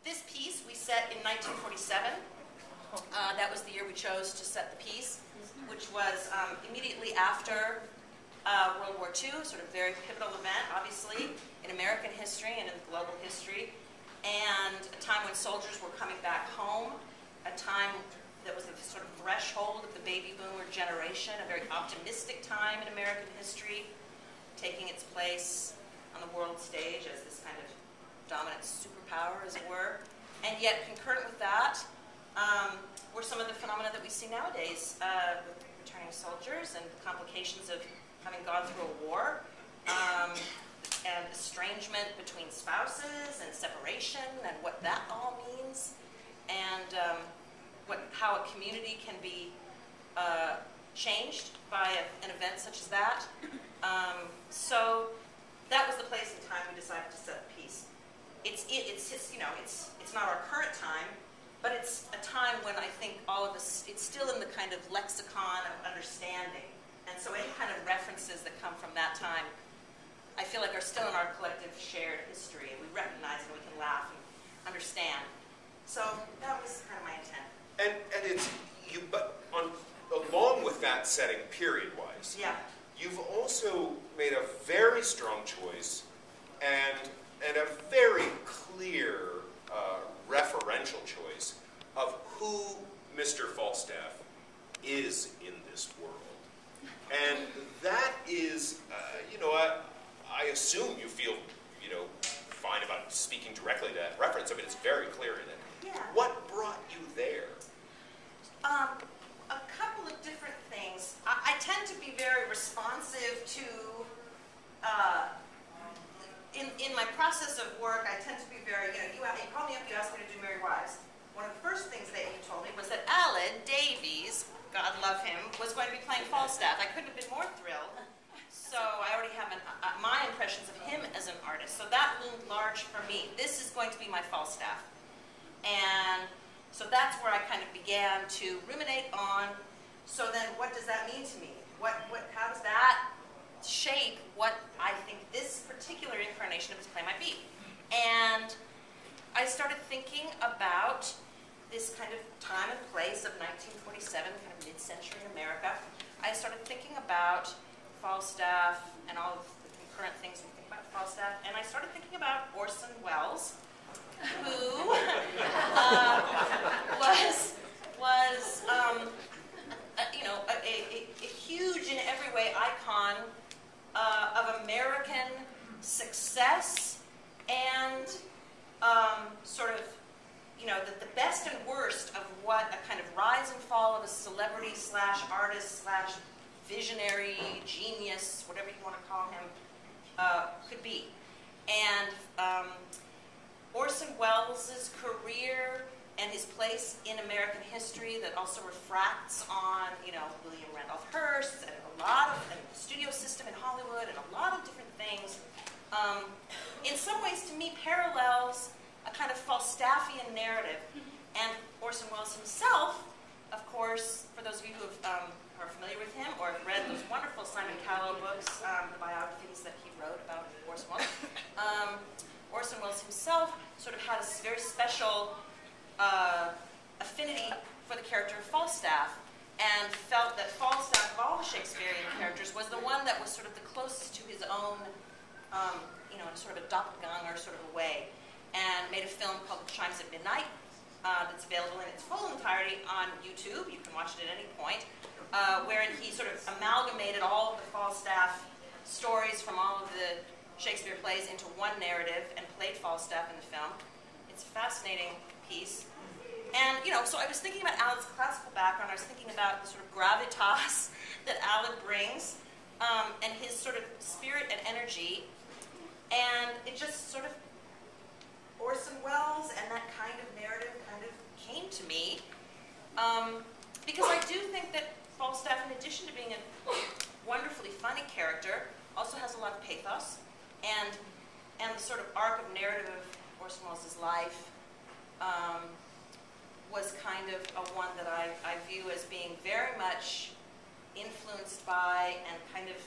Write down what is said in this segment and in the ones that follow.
This piece we set in 1947. That was the year we chose to set the piece, which was immediately after World War II, sort of very pivotal event, obviously, in American history and in global history, and a time when soldiers were coming back home, a time that was the sort of threshold of the baby boomer generation, a very optimistic time in American history, taking its place on the world stage as this kind of dominant superpower, as it were. And yet, concurrent with that, were some of the phenomena that we see nowadays with returning soldiers and the complications of having gone through a war, and estrangement between spouses and separation and what that all means, and how a community can be changed by an event such as that. So that was the place and time we decided to set the piece. It's not our current time, but it's a time when I think all of us, it's still in the kind of lexicon of understanding. And so any kind of references that come from that time, I feel like are still in our collective shared history, and we recognize and we can laugh and understand. So that was kind of my intent. And it's you, but along with that setting, period-wise, yeah, you've also made a very strong choice and a very clear referential choice of who Mr. Falstaff is in this world. And that is, I assume you feel, fine about speaking directly to that reference. I mean, it's very clear in it. Yeah. What brought you there? A couple of different things. I tend to be very responsive to, in my process of work, I tend to be very, you called me up, you asked me to do Merry Wives. One of the first things that you told me was that Aled Davies, God love him, was going to be playing Falstaff. I couldn't have been more thrilled. So I already have my impressions of him as an artist. So that loomed large for me. This is going to be my Falstaff. And so that's where I kind of began to ruminate on, so then what does that mean to me? How does that shape what I think this particular incarnation of his play might be? And I started thinking about this kind of time and place of 1947, kind of mid-century America. I started thinking about Falstaff and all of the concurrent things we think about Falstaff, and I started thinking about Orson Welles, who was a huge in every way icon of American success and sort of the best and worst of what a kind of rise and fall of a celebrity slash artist slash visionary genius, whatever you want to call him, could be. And Orson Welles' career and his place in American history that also refracts on, William Randolph Hearst and and the studio system in Hollywood and a lot of different things, in some ways to me parallels a kind of Falstaffian narrative. And Orson Welles himself, of course, for those of you who are familiar with him or have read those wonderful Simon Callow books, the biographies that he wrote about Orson Welles, Orson Welles himself sort of had a very special affinity for the character of Falstaff, and felt that Falstaff, of all the Shakespearean characters, was the one that was sort of the closest to his own, sort of a doppelganger sort of a way, and made a film called The Chimes at Midnight that's available in its full entirety on YouTube. You can watch it at any point, wherein he sort of amalgamated all of the Falstaff stories from all of the Shakespeare plays into one narrative and played Falstaff in the film. It's a fascinating piece. And, so I was thinking about Aled's classical background. I was thinking about the sort of gravitas that Aled brings, and his sort of spirit and energy. And it just sort of, Orson Welles and that kind of narrative kind of came to me. Because I do think that Falstaff, in addition to being a wonderfully funny character, also has a lot of pathos. And the sort of arc of narrative of Orson Welles' life was kind of a one that I view as being very much influenced by and kind of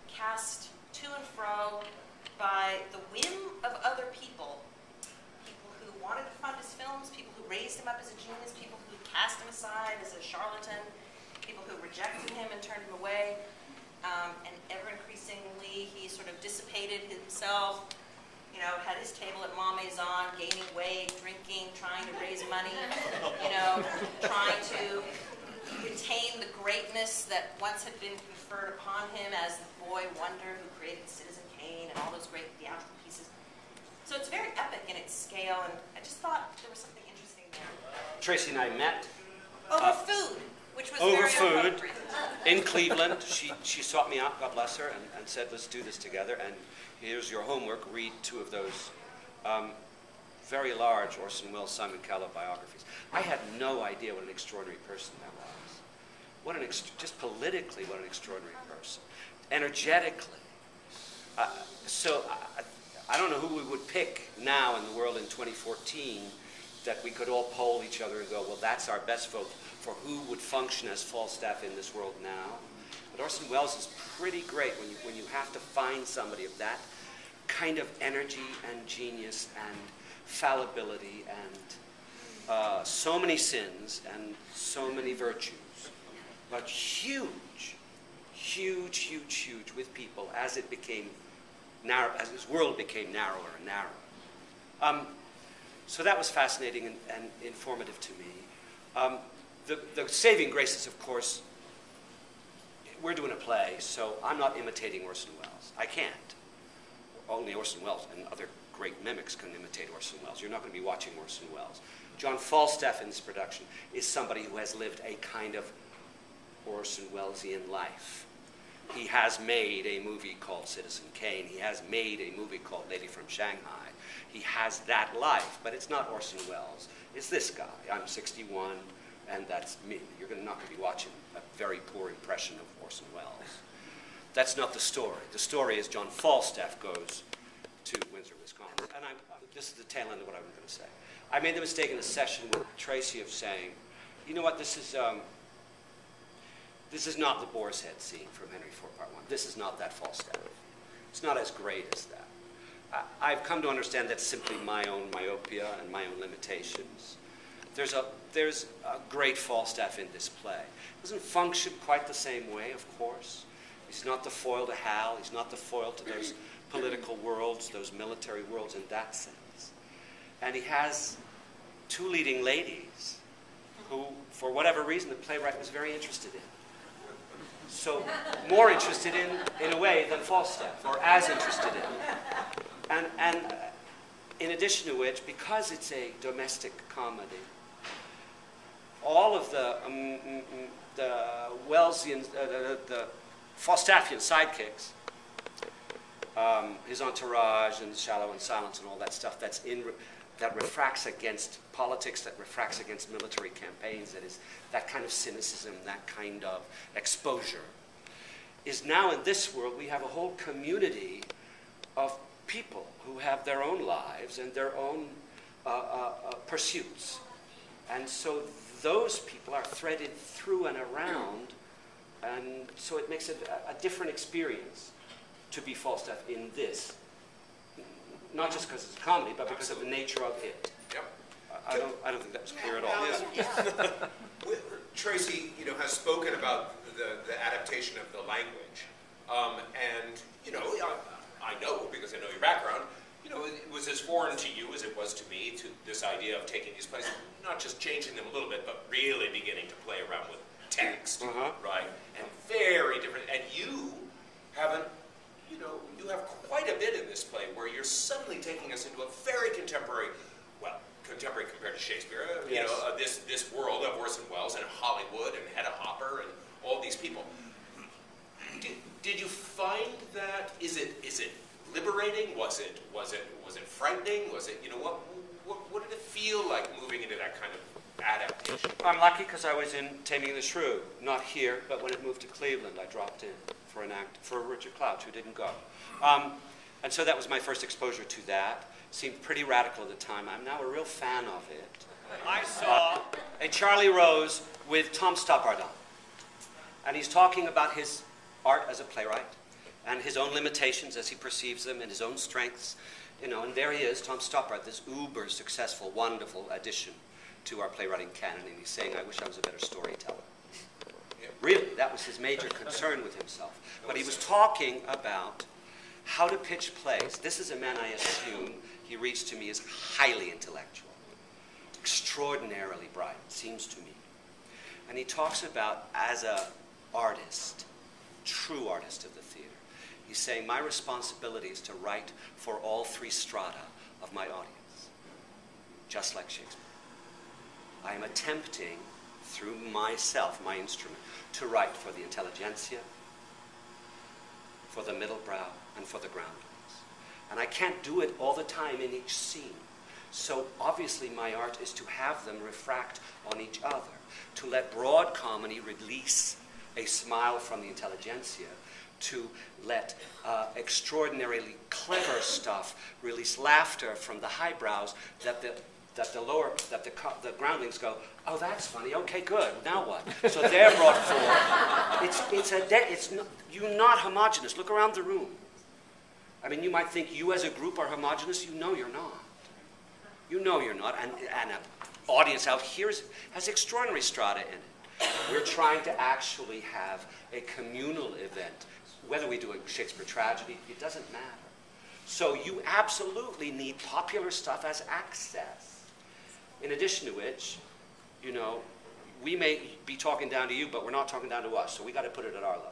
cast to and fro by the whim of other people who wanted to fund his films, people who raised him up as a genius, people who cast him aside as a charlatan, people who rejected him and turned him away. And ever increasingly, he sort of dissipated himself, you know, had his table at Ma Maison, gaining weight, drinking, trying to raise money, you know, trying to retain the greatness that once had been conferred upon him as the boy wonder who created Citizen Kane and all those great theatrical pieces. So it's very epic in its scale, and I just thought there was something interesting there. Tracy and I met Over food, which was over very food appropriate. in Cleveland. She sought me out, God bless her, and said, let's do this together. And here's your homework. Read 2 of those very large Orson Welles, Simon Cowell biographies. I had no idea what an extraordinary person that was. What just politically, what an extraordinary person. Energetically. I don't know who we would pick now in the world in 2014 that we could all poll each other and go, well, that's our best vote for who would function as Falstaff in this world now. But Orson Welles is pretty great when you have to find somebody of that kind of energy and genius and fallibility and so many sins and so many virtues, but huge, huge, huge, huge with people as it became narrow, as his world became narrower and narrower. So that was fascinating and informative to me. The saving grace is, of course, we're doing a play, so I'm not imitating Orson Welles. I can't. Only Orson Welles and other great mimics can imitate Orson Welles. You're not going to be watching Orson Welles. John Falstaff in this production is somebody who has lived a kind of Orson Wellesian life. He has made a movie called Citizen Kane. He has made a movie called Lady from Shanghai. He has that life, but it's not Orson Welles. It's this guy. I'm 61, and that's me. You're not going to be watching a very poor impression of Orson Welles. That's not the story. The story is John Falstaff goes to Windsor, Wisconsin. And this is the tail end of what I'm going to say. I made the mistake in a session with Tracy of saying, you know what, this is not the boar's head scene from Henry IV Part 1. This is not that Falstaff. It's not as great as that. I've come to understand that's simply my own myopia and my own limitations. There's a great Falstaff in this play. It doesn't function quite the same way, of course. He's not the foil to Hal. He's not the foil to those political worlds, those military worlds in that sense. And he has 2 leading ladies who, for whatever reason, the playwright was very interested in. So more interested in a way than Falstaff, or as interested in. And in addition to which, because it's a domestic comedy, all of the Wellesian, the Falstaffian sidekicks, his entourage and Shallow and Silence and all that stuff that refracts against politics, that refracts against military campaigns, that is that kind of cynicism, that kind of exposure, is now in this world we have a whole community of people who have their own lives and their own pursuits. And so those people are threaded through and around, and so it makes it a different experience to be Falstaff in this. Not just because it's a comedy, but because of the nature of it. Yep. I don't think that was clear at all. Yeah. Tracy, has spoken about the adaptation of the language, and I know because I know your background. It was as foreign to you as it was to me, to this idea of taking these plays, not just changing them a little bit, but really beginning to play around with text, right? And very different. And you haven't. You have quite a bit in this play where you're suddenly taking us into a very contemporary compared to Shakespeare, yes. This world of Orson Welles and Hollywood and Hedda Hopper and all these people. Did you find that? Is it liberating? Was it frightening? Was it what did it feel like moving into that kind of adaptation? I'm lucky because I was in Taming the Shrew, not here, but when it moved to Cleveland, I dropped in for an act for Richard Clouch, who didn't go. And so that was my first exposure to that. Seemed pretty radical at the time. I'm now a real fan of it. I saw a Charlie Rose with Tom Stoppard, and he's talking about his art as a playwright and his own limitations as he perceives them and his own strengths You know, and there he is, Tom Stoppard, this uber successful, wonderful addition to our playwriting canon, and he's saying, I wish I was a better storyteller. Yeah. Really, that was his major concern with himself. But he was talking about how to pitch plays. This is a man, I assume, he reads to me as highly intellectual, extraordinarily bright, seems to me. And he talks about, as an artist, true artist of the theater, he's saying, my responsibility is to write for all three strata of my audience, just like Shakespeare. I am attempting, through myself, my instrument, to write for the intelligentsia, for the middle brow, and for the groundlings. And I can't do it all the time in each scene. So obviously my art is to have them refract on each other, to let broad comedy release a smile from the intelligentsia, to let extraordinarily clever stuff release laughter from the highbrows, that the groundlings go, oh, that's funny. Okay, good. Now what? So they're brought forward. You're not homogenous. Look around the room. I mean, you might think you as a group are homogenous. You know you're not. You know you're not. And an audience out here has extraordinary strata in it. We're trying to actually have a communal event. Whether we do a Shakespeare tragedy, it doesn't matter. So you absolutely need popular stuff as access. In addition to which, you know, we may be talking down to you, but we're not talking down to us, so we got to put it at our level.